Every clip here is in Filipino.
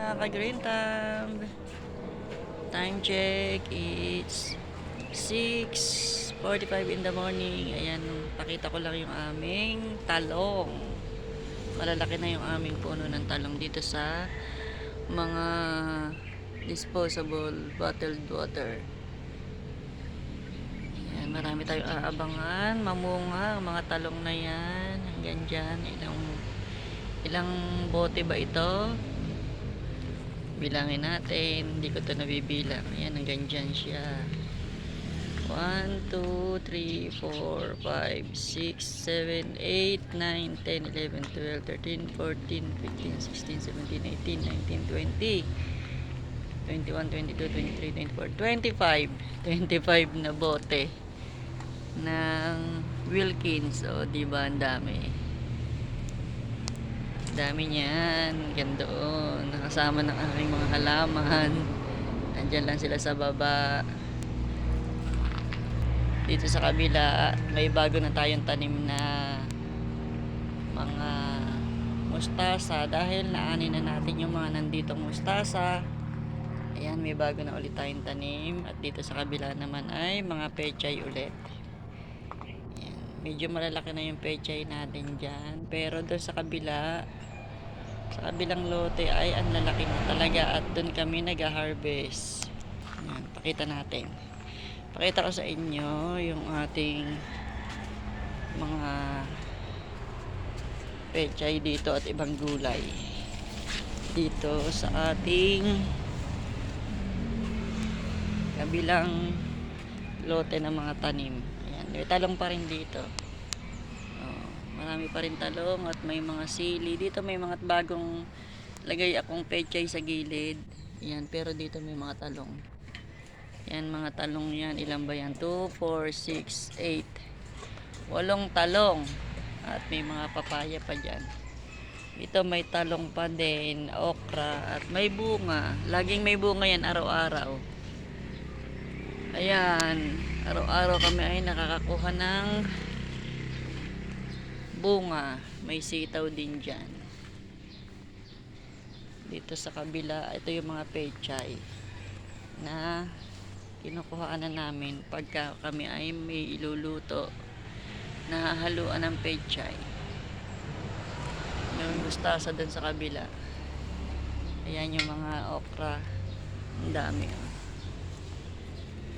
mga ka-green thumb. Time check, it's 6:45 in the morning. Ayan, pakita ko lang yung aming talong. Malalaki na yung aming puno ng talong dito sa mga disposable bottled water. Ayan, marami tayong aabangan. Mamunga ang mga talong na yan. Hanggang dyan. Ilang bote ba ito? Bilangin natin. Hindi ko ito nabibilang. Ayan, hanggang dyan siya. 1, 2, 3, 4, 5, 6, 7, 8, 9, 10, 11, 12, 13, 14, 15, 16, 17, 18, 19, 20, 21, 22, 23, 24, 25. 25 na bote ng Wilkins. O, diba ang dami? Dami niyan. Gandoon. Nakasama ng aking mga halaman. Andyan lang sila sa baba. Dito sa kabila, may bago na tayong tanim na mga mustasa dahil naanin na natin yung mga nanditong mustasa. Ayan, may bago na ulit tayong tanim. At dito sa kabila naman ay mga pechay ulit. Ayan, medyo malalaki na yung pechay natin dyan. Pero doon sa kabila, sa kabilang lote ay ang lalaki na talaga. At doon kami nag-harvest. Ayan, pakita natin. Pakita ko sa inyo yung ating mga pechay dito at ibang gulay dito sa ating kabilang lote ng mga tanim. Ayan, may talong pa rin dito. Marami pa rin talong at may mga sili. Dito may mga bagong lagay akong pechay sa gilid. Ayan, pero dito may mga talong. Yan, mga talong yan. Ilan ba yan? 2, 4, 6, 8. 8 talong. At may mga papaya pa dyan. Ito may talong pa din. Okra. At may bunga. Laging may bunga yan araw-araw. Ayan. Araw-araw kami ay nakakakuha ng bunga. May sitaw din dyan. Dito sa kabila, ito yung mga pechay na kinukuhaan na namin pagka kami ay may iluluto na haluan ng pechay. May mustasa dun sa kabila. Ayan yung mga okra. Ang dami.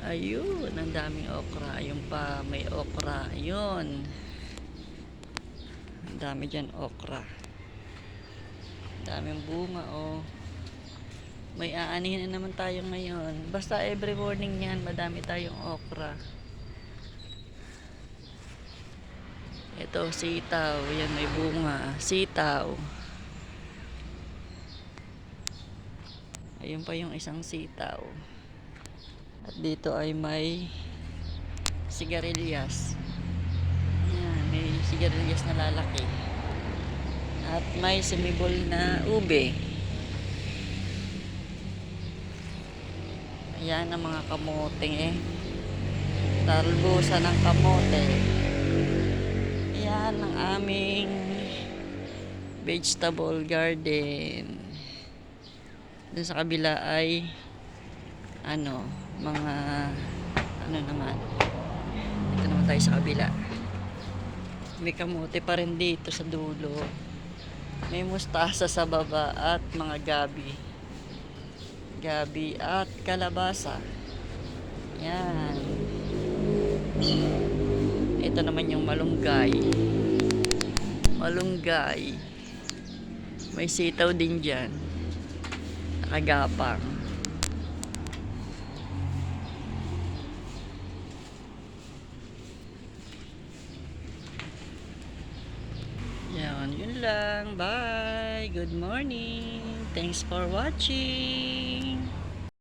Ayun, ang daming okra. Ayun pa, may okra. Ayun. Ang dami dyan okra. Ang daming bunga, oh. May aanihin na naman tayo ngayon. Basta every morning yan, madami tayong okra. Ito, sitaw. Yan, may bunga. Sitaw. Ayun pa yung isang sitaw. At dito ay may sigarilyas. Yan, may sigarilyas na lalaki. At may sumibol na ube. Ayan ang mga kamote eh. Talbusan ng kamote. Ayan ang aming vegetable garden. Dun sa kabila ay mga naman. Ito naman tayo sa kabila. May kamote pa rin dito sa dulo. May mustasa sa baba at mga gabi at kalabasa. Yan. Ito naman yung malunggay. May sitaw din dyan. Nakagapang. Yan, yun lang. Bye. Good morning. Thanks for watching.